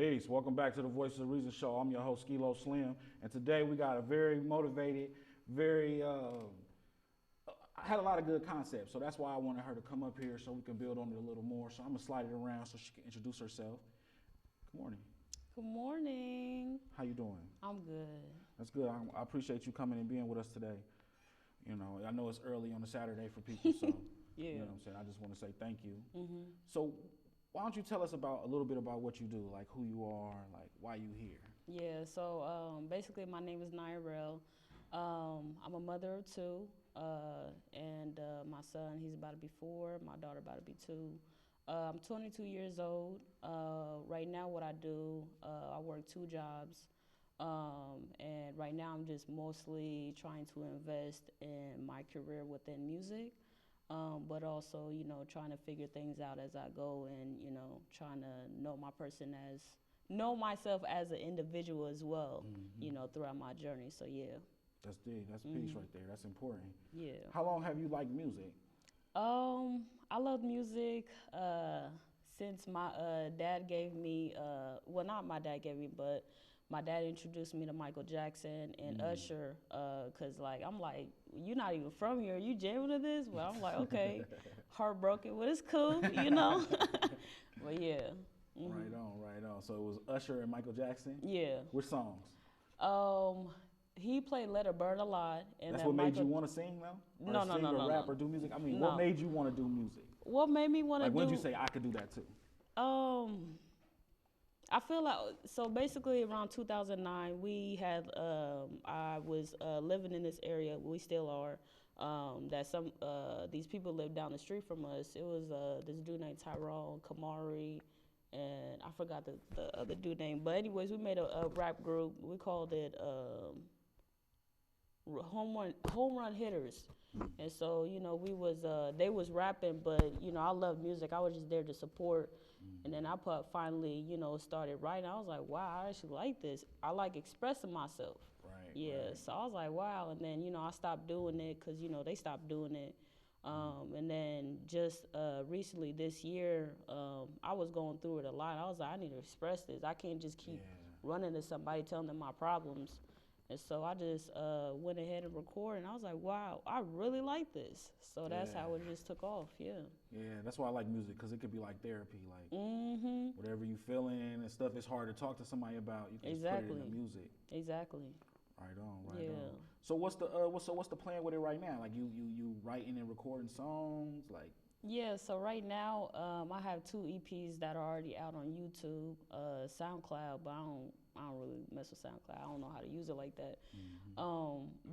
Peace. Welcome back to the Voices of Reason show. I'm your host, Skilo Slim, and today we got a very motivated, I had a lot of good concepts, so that's why I wanted her to come up here so we can build on it a little more. So I'm gonna slide it around so she can introduce herself. Good morning. Good morning. How you doing? I'm good. That's good. I appreciate you coming and being with us today. You know, I know it's early on a Saturday for people, so Yeah. you know what I'm saying. I just want to say thank you. Mm-hmm. So why don't you tell us a little bit about what you do, like who you are, like why you here? Yeah, so basically my name is Rial. I'm a mother of two, and my son, he's about to be 4, my daughter about to be 2. I'm 22 years old. Right now what I do, I work 2 jobs. And right now I'm just mostly trying to invest in my career within music. But also, you know, trying to figure things out as I go and, you know, trying to know myself as an individual as well, you know, throughout my journey. So, yeah. That's big. That's peace right there. That's important. Yeah. How long have you liked music? I love music since my dad gave me, well, not my dad gave me, but my dad introduced me to Michael Jackson and Usher, cause like I'm like, you're not even from here, you jamming to this? But I'm like, okay, heartbroken, but it's cool, you know. But yeah. Right on, right on. So it was Usher and Michael Jackson? Yeah. Which songs? He played "Let It Burn" a lot, and That's then what made Michael, you want to sing though? Or No, sing or rap no. or do music? I mean, No. what made you want to do music? What made me want to Like do? when did you say I could do that too? I feel like, so basically around 2009, we had, I was living in this area, we still are, that these people lived down the street from us. It was this dude named Tyrone, Kamari, and I forgot the other dude name. But anyways, we made a rap group. We called it Home Run Hitters. And so, you know, they was rapping, but, you know, I love music. I was just there to support. And then I finally, you know, started writing. I was like, wow, I actually like this. I like expressing myself. Right. Yeah, right. so I was like, wow. And then, you know, I stopped doing it because, you know, they stopped doing it. And then just recently this year, I was going through it a lot. I was like, I need to express this. I can't just keep running to somebody telling them my problems. And so I just went ahead and recorded, and I was like, wow, I really like this. So that's how it just took off, yeah. Yeah, that's why I like music, because it could be like therapy. Like whatever you feeling and stuff, it's hard to talk to somebody about. You can just put it in the music. Exactly. Right on, right on. So what's the plan with it right now? Like you writing and recording songs, like? Yeah, so right now I have 2 EPs that are already out on YouTube, SoundCloud, but I don't really mess with SoundCloud. I don't know how to use it like that.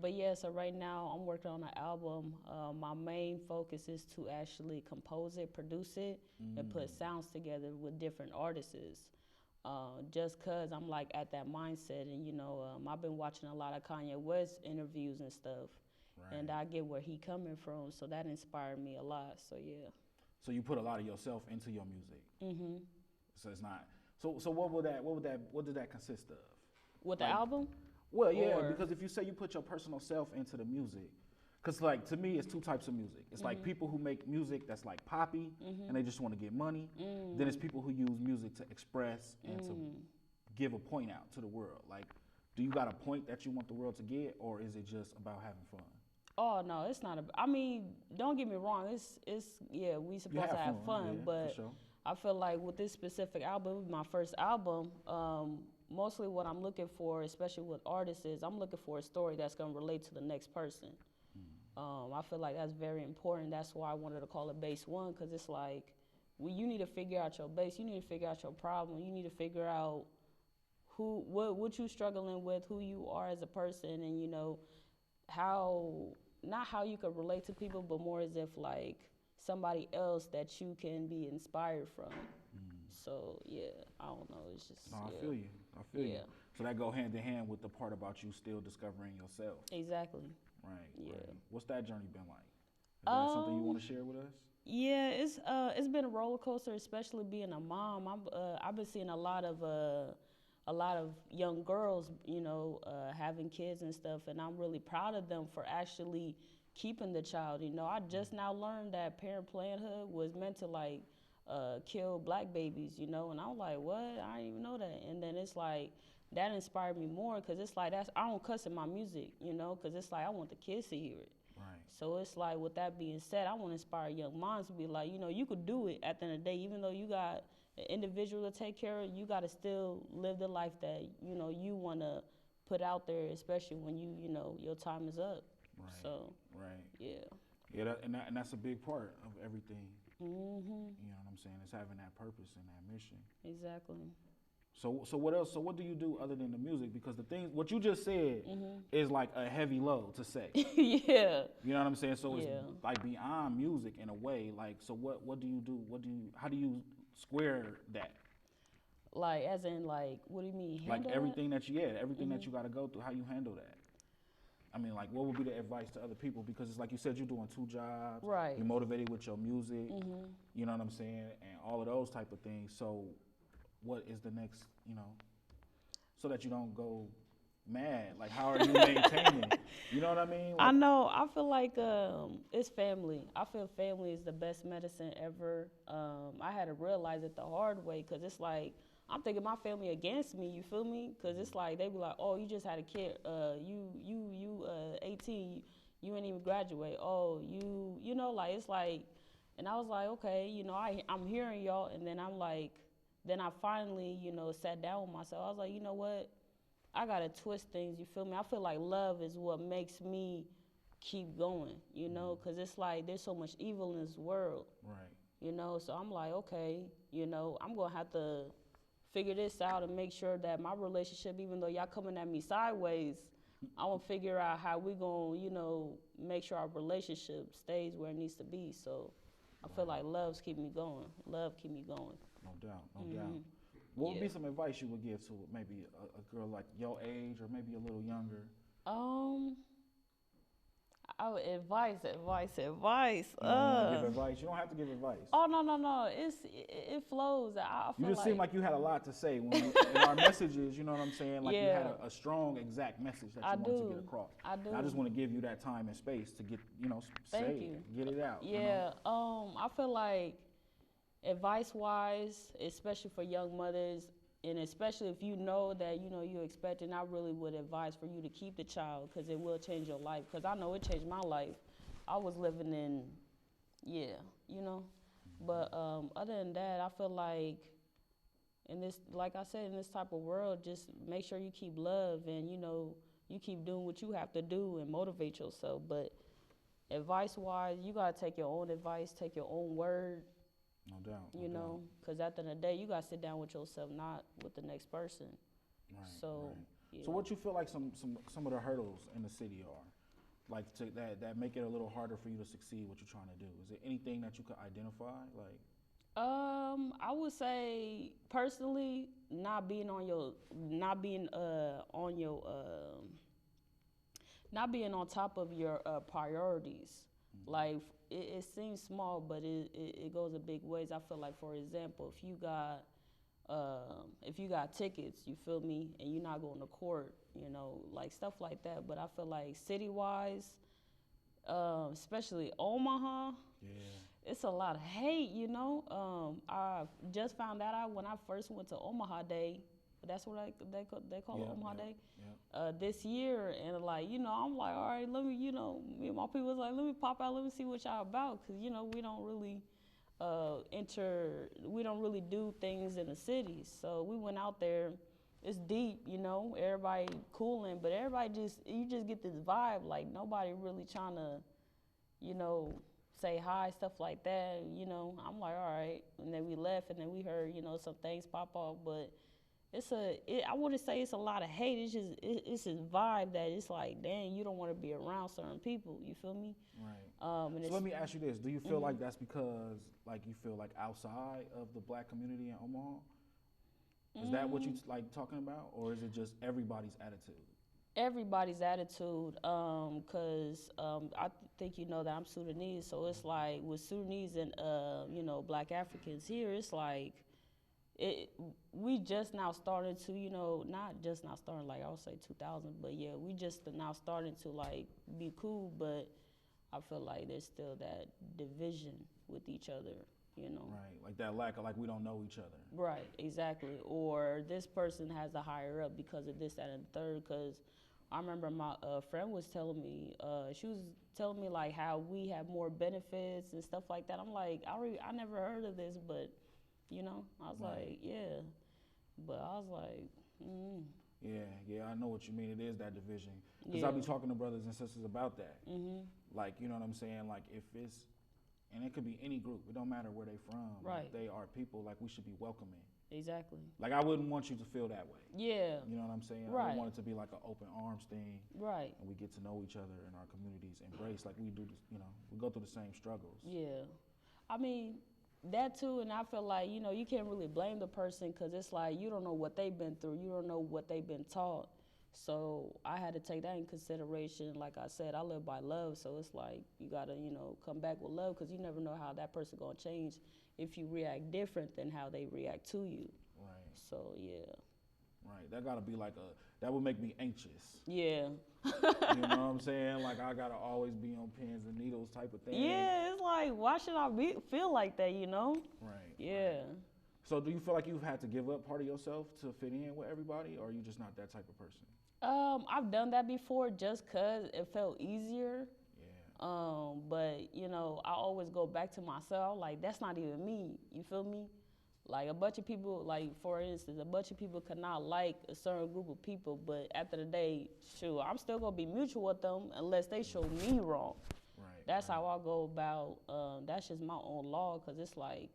But yeah, so right now I'm working on an album. My main focus is to actually compose it, produce it, and put sounds together with different artists. Just cause I'm like at that mindset, and you know, I've been watching a lot of Kanye West interviews and stuff. Right. And I get where he coming from, so that inspired me a lot. So yeah. So you put a lot of yourself into your music. So it's not. So what did that consist of? With the album? Well, yeah, because if you say you put your personal self into the music, because like to me it's 2 types of music. It's like people who make music that's like poppy and they just want to get money. Then it's people who use music to express and to give a point out to the world. Like, do you got a point that you want the world to get, or is it just about having fun? Oh no, it's not. I mean, don't get me wrong. It's yeah, we supposed to have fun, but sure. I feel like with this specific album, my first album, mostly what I'm looking for, especially with artists, is I'm looking for a story that's gonna relate to the next person. I feel like that's very important. That's why I wanted to call it Base 1, because it's like, you need to figure out your base. You need to figure out your problem. You need to figure out what you're struggling with, who you are as a person, and you know not how you could relate to people, but more as if like somebody else that you can be inspired from. So yeah, I don't know. It's just. No, I feel you. I feel you. So that go hand in hand with the part about you still discovering yourself. Exactly. Right. Yeah. Right. What's that journey been like? Is that something you want to share with us? Yeah, it's been a roller coaster, especially being a mom. I've been seeing a lot of young girls, you know, having kids and stuff, and I'm really proud of them for actually keeping the child. You know, I just now learned that parent parenthood was meant to like kill black babies, you know. And I'm like, what? I didn't even know that. And then it's like, that inspired me more because it's like, I don't cuss in my music, you know, because it's like, I want the kids to hear it. Right. So it's like, with that being said, I want to inspire young minds to be like, you know, you could do it at the end of the day, even though you got an individual to take care of, you got to still live the life that, you know, you want to put out there, especially when you know, your time is up. Right. So, right. Yeah. Yeah, and that's a big part of everything. Mhm. You know what I'm saying? It's having that purpose and that mission. Exactly. So what else? So what do you do other than the music? Because the things what you just said is like a heavy load to say. Yeah. You know what I'm saying? So it's Yeah. like beyond music in a way. Like, so what do you do? How do you square that? Like, as in, like, what do you mean? Like Handle everything that you everything that you got to go through. How you handle that? I mean, like, what would be the advice to other people? Because it's like you said, you're doing 2 jobs. Right. You're motivated with your music. You know what I'm saying? And all of those type of things. So, what is the next? You know, so that you don't go mad. Like, how are you maintaining? You know what I mean? Like, I know. I feel like it's family. I feel family is the best medicine ever. I had to realize it the hard way because it's like, I'm thinking my family against me, you feel me? Because it's like, they be like, oh, you just had a kid, you 18, you ain't even graduate. Oh, you know, like, it's like, and I was like, okay, you know, I'm hearing y'all, and then I'm like, then I finally, you know, sat down with myself. I was like, you know what? I gotta twist things, you feel me? I feel like love is what makes me keep going, you know? Because it's like, there's so much evil in this world. right. You know, so I'm like, okay, you know, I'm gonna have to figure this out and make sure that my relationship, even though y'all coming at me sideways, I want to figure out how we gonna, you know, make sure our relationship stays where it needs to be. So I feel like love's keep me going. Love keep me going. No doubt, no doubt. What would be some advice you would give to maybe a girl like your age or maybe a little younger? I would advice. You don't want to give advice. You don't have to give advice. Oh no! It flows. I You feel just seem like you had a lot to say when in our messages. You know what I'm saying? Like you had a strong, exact message that you wanted to get across. I do. And I just want to give you that time and space to get, you know, get it out. Yeah. You know? I feel like advice-wise, especially for young mothers, and especially if you know that, you know, you're expecting, I really would advise for you to keep the child because it will change your life. Because I know it changed my life. I was living in, you know. But other than that, I feel like in this, like I said, in this type of world, just make sure you keep love and, you know, you keep doing what you have to do and motivate yourself. But advice-wise, you got to take your own advice, take your own word. No doubt. You know, because at the end of the day, you got to sit down with yourself, not with the next person. Right. So, right. So what you feel like some of the hurdles in the city are? Like that make it a little harder for you to succeed what you're trying to do? Is there anything that you could identify? Like, I would say personally, not being on top of your priorities. Like, it seems small, but it goes a big ways. I feel like, for example, if you got tickets, you feel me, and you're not going to court, you know, like stuff like that. But I feel like city-wise, especially Omaha, it's a lot of hate, you know. I just found that out when I first went to Omaha Day. That's what they call it, Omaha Day. This year, and like, you know, I'm like, all right, let me, you know, me and my people was like, let me pop out, let me see what y'all about, because, you know, we don't really we don't really do things in the city. So we went out there. It's deep, you know, everybody cooling, but everybody you just get this vibe like nobody really trying to, you know, say hi, stuff like that, you know. I'm like, all right, and then we left, and then we heard, you know, some things pop off, but I wouldn't say it's a lot of hate. It's just it's a vibe that it's like, dang, you don't want to be around certain people. You feel me? Right. So let me ask you this: do you feel like that's because, like, you feel like outside of the black community in Omaha? Is that what you like talking about, or is it just everybody's attitude? Everybody's attitude, because I think you know that I'm Sudanese, so it's like with Sudanese and you know, black Africans here, it's like. We just now starting to, you know, not just now starting, like I would say 2000, but yeah, we just now starting to like be cool, but I feel like there's still that division with each other, you know. Right, like that lack of, like, we don't know each other. Right, exactly. Or this person has a higher up because of this, that, and the third. Because I remember my friend was telling me, she was telling me like how we have more benefits and stuff like that. I'm like, I never heard of this, but you know, I was like, yeah. But I was like, Yeah, I know what you mean. It is that division. Because I be talking to brothers and sisters about that. Like, you know what I'm saying? Like, if it's, and it could be any group. It don't matter where they from. Right. If they are people, like, we should be welcoming. Exactly. Like, I wouldn't want you to feel that way. Yeah. You know what I'm saying? Right. I want it to be like an open arms thing. Right. And we get to know each other in our communities, embrace, like we do, you know, we go through the same struggles. Yeah. I mean, that too, and I feel like, you know, you can't really blame the person because it's like you don't know what they've been through. You don't know what they've been taught. So I had to take that in consideration. Like I said, I live by love, so it's like you got to, you know, come back with love because you never know how that person going to change if you react different than how they react to you. Right. So, yeah. Right. That got to be like that would make me anxious. Yeah. You know what I'm saying? Like, I got to always be on pins and needles type of thing. Yeah, it's like, why should I feel like that, you know? Right. Yeah. Right. So do you feel like you've had to give up part of yourself to fit in with everybody, or are you just not that type of person? I've done that before just because it felt easier. Yeah. But, you know, I always go back to myself. Like, that's not even me. You feel me? Like, a bunch of people, like, for instance, a bunch of people could not like a certain group of people, but after the day, shoot, I'm still going to be mutual with them unless they show me wrong. Right. That's how I go about, that's just my own law, because it's like,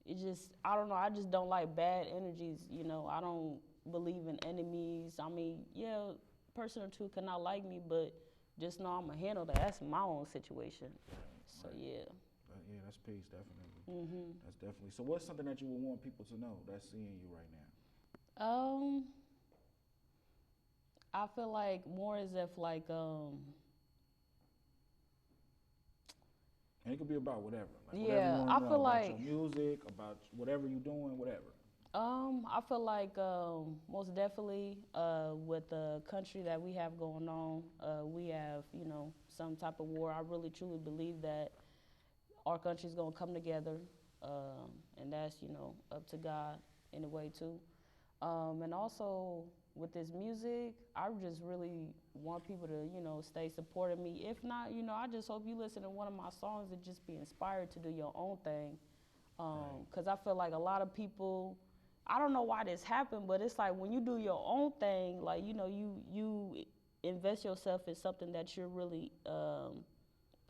it just, I don't know, I just don't like bad energies, you know. I don't believe in enemies. I mean, yeah, a person or two cannot like me, but just know I'm going to handle that. That's my own situation. Right. So, yeah. Yeah, that's peace, definitely. That's definitely. So what's something that you would want people to know that's seeing you right now? I feel like more as if like, and it could be about whatever. Like, yeah, whatever you I know, feel about like your music, about whatever you're doing, whatever. I feel like most definitely with the country that we have going on, we have, you know, some type of war. I really truly believe that our country's gonna come together, and that's, you know, up to God in a way too. And also with this music, I just really want people to, you know, stay supporting me. If not, you know, I just hope you listen to one of my songs and just be inspired to do your own thing. Because I feel like a lot of people, I don't know why this happened, but it's like when you do your own thing, like, you know, you invest yourself in something that you're really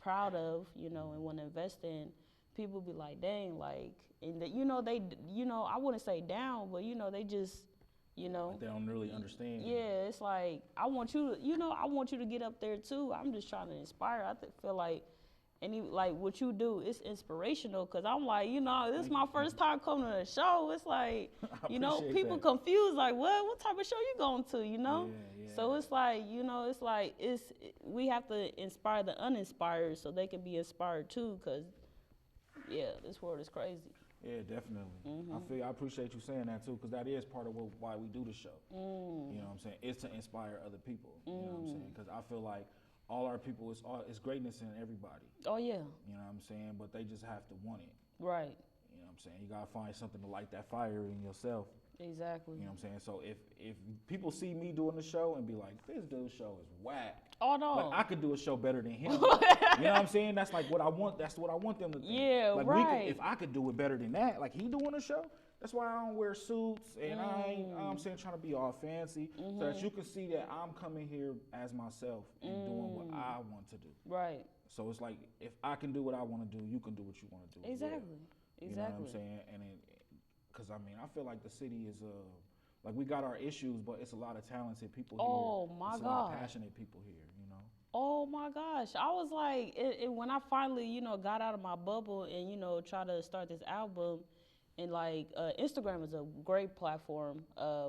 proud of, you know, and want to invest in, people be like, dang, like, and you know, they, you know, I wouldn't say down, but, you know, they just, you know. Like they don't really understand. Yeah, it's like, I want you to, you know, I want you to get up there too. I'm just trying to inspire. I feel like, like what you do is inspirational, because I'm like, you know, this is my first time coming to the show. It's like, you know, people confused, like, what type of show you going to, you know? Yeah. So it's like, you know, it's like, we have to inspire the uninspired so they can be inspired too, because, yeah, this world is crazy. Yeah, definitely. I appreciate you saying that too, because that is part of why we do the show. You know what I'm saying? It's to inspire other people. You know what I'm saying? Because I feel like all our people, it's greatness in everybody. Oh, yeah. You know what I'm saying? But they just have to want it. Right. You know what I'm saying? You got to find something to light that fire in yourself. Exactly. You know what I'm saying? So if people see me doing the show and be like, this dude's show is whack. Oh, no. Like, I could do a show better than him. You know what I'm saying? That's like what I want. That's what I want them to think. Yeah, like, right. If I could do it better than that, like he doing a show, that's why I don't wear suits and I ain't, I'm saying, trying to be all fancy so that you can see that I'm coming here as myself and doing what I want to do. Right. So it's like, if I can do what I want to do, you can do what you want to do. Exactly. Well. You know what I'm saying? And because I mean, I feel like the city is like we got our issues, but it's a lot of talented people here. Oh my God. A lot of passionate people here, you know. Oh my gosh. I was like, when I finally, you know, got out of my bubble and, you know, try to start this album, and like Instagram is a great platform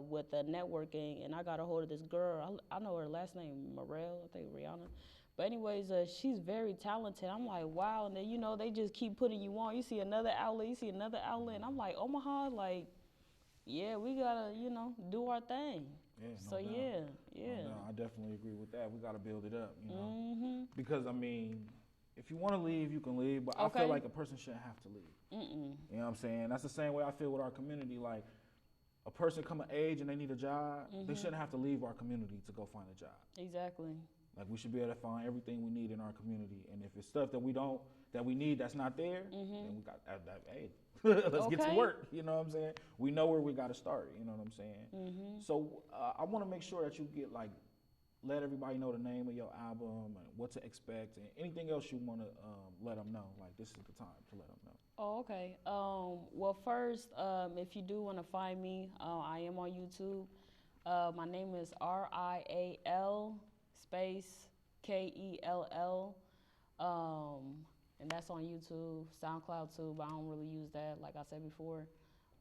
with networking, and I got a hold of this girl. I know her last name, Rial, I think Rihanna. But anyways, she's very talented. I'm like, wow. And then, you know, they just keep putting you on. You see another outlet, and I'm like, Omaha, like, yeah, we gotta, you know, do our thing. Yeah, so doubt. yeah. No, I definitely agree with that. We gotta build it up, you know, because I mean, if you want to leave, you can leave, but I feel like a person shouldn't have to leave. You know what I'm saying? That's the same way I feel with our community. Like, a person come of age and they need a job, they shouldn't have to leave our community to go find a job. Exactly. Like, we should be able to find everything we need in our community, and if it's stuff that we need that's not there, then we got hey, let's get to work. You know what I'm saying? We know where we got to start. You know what I'm saying? So I want to make sure that you get like, let everybody know the name of your album and what to expect, and anything else you want to let them know. Like, this is the time to let them know. Oh, okay. Well, first, if you do want to find me, I am on YouTube. My name is Rial space Kell. And that's on YouTube, SoundCloud too, but I don't really use that, like I said before.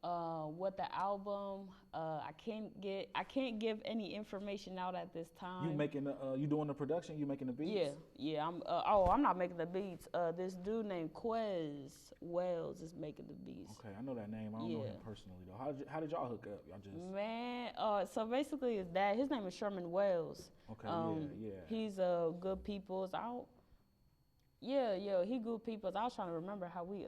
What the album, I can't give any information out at this time. You making you doing the production? You making the beats? Yeah. I'm not making the beats. This dude named Quez Wells is making the beats. Okay, I know that name. I don't know him personally though. How did y'all hook up? Y'all just Man, so basically his dad, his name is Sherman Wells. Okay, yeah. He's good people's. He good people's. I was trying to remember how we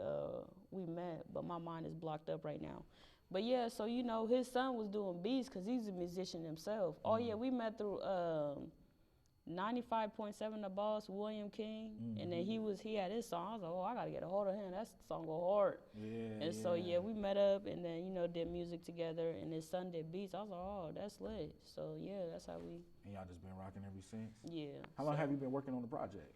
met, but my mind is blocked up right now. But yeah, so you know, his son was doing beats because he's a musician himself. Oh yeah, we met through 95.7 The Boss, William King, and then he had his song. I was like, oh, I gotta get a hold of him. That song go hard. And so we met up, and then did music together, and his son did beats. I was like, oh, that's lit. So yeah, that's how we. And y'all just been rocking ever since. Yeah. How long have you been working on the project?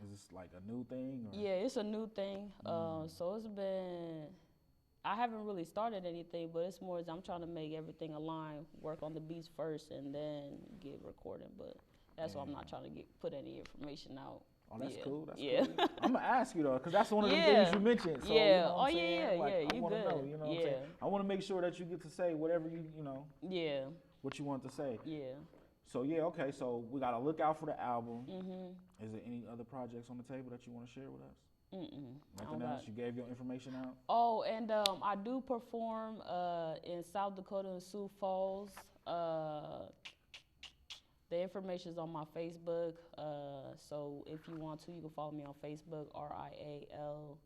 Is this like a new thing? Or? Yeah, it's a new thing. So it's been. I haven't really started anything, but it's more as I'm trying to make everything align, work on the beats first, and then get recording. But that's why I'm not trying to put any information out. Oh, that's cool. That's cool. I'm gonna ask you though, because that's one of the things you mentioned. So, yeah. You know what I'm saying? Like, you I want to good. know. You know what I'm saying? I want to make sure that you get to say whatever you know. Yeah. What you want to say. Yeah. So okay. So we gotta look out for the album. Is there any other projects on the table that you want to share with us? Nothing else? You gave your information out? Oh, and I do perform in South Dakota and Sioux Falls. The information is on my Facebook. So if you want to, you can follow me on Facebook, Rial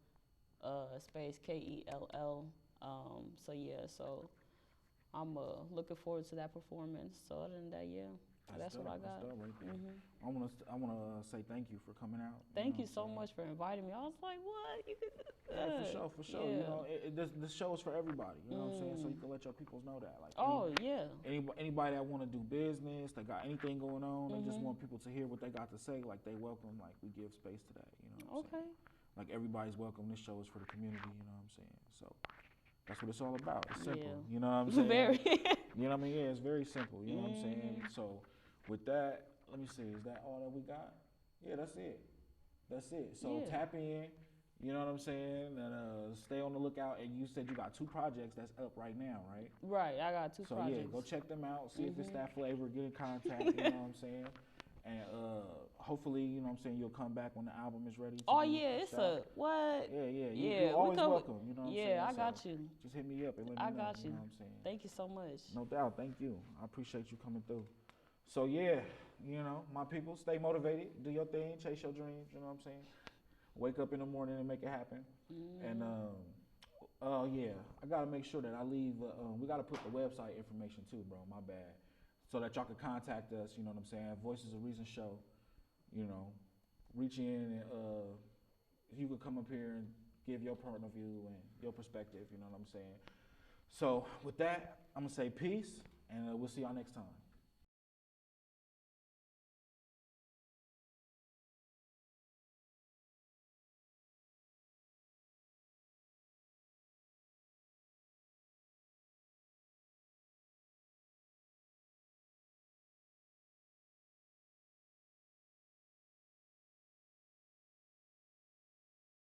space Kell. So yeah, so I'm looking forward to that performance. So other than that, that's what I got. That's dope right there. I wanna say thank you for coming out. Thank you so much for inviting me. I was like, what? You could do that. For sure. Yeah. You know, this show is for everybody. You know what I'm saying? So you can let your peoples know that. Like, anybody that want to do business, that got anything going on, they just want people to hear what they got to say. Like, they welcome. Like, we give space to that. You know what I'm saying? Like, everybody's welcome. This show is for the community. You know what I'm saying? So that's what it's all about. It's simple. You know what I'm saying? Very. You know what I mean? Yeah, it's very simple. You know what I'm saying? So with that, let me see. Is that all that we got? Yeah, that's it. So tap in. You know what I'm saying? And stay on the lookout. And you said you got 2 projects that's up right now, right? Right, I got 2 projects. So yeah, go check them out. See if it's that flavor. Get in contact. You know what I'm saying? And hopefully, you know what I'm saying, you'll come back when the album is ready. It's a what? Yeah. You're always welcome. You know what I'm saying? Yeah, I got you. Just hit me up and let me know. I got you. You know what I'm saying? Thank you so much. No doubt. Thank you. I appreciate you coming through. So yeah, you know, my people, stay motivated. Do your thing. Chase your dreams. You know what I'm saying? Wake up in the morning and make it happen. And I gotta make sure that I leave. We gotta put the website information too, bro. My bad. So that y'all can contact us. You know what I'm saying? Voices of Reason show. You know, reach in and you could come up here and give your point of view and your perspective. You know what I'm saying? So with that, I'm gonna say peace, and we'll see y'all next time.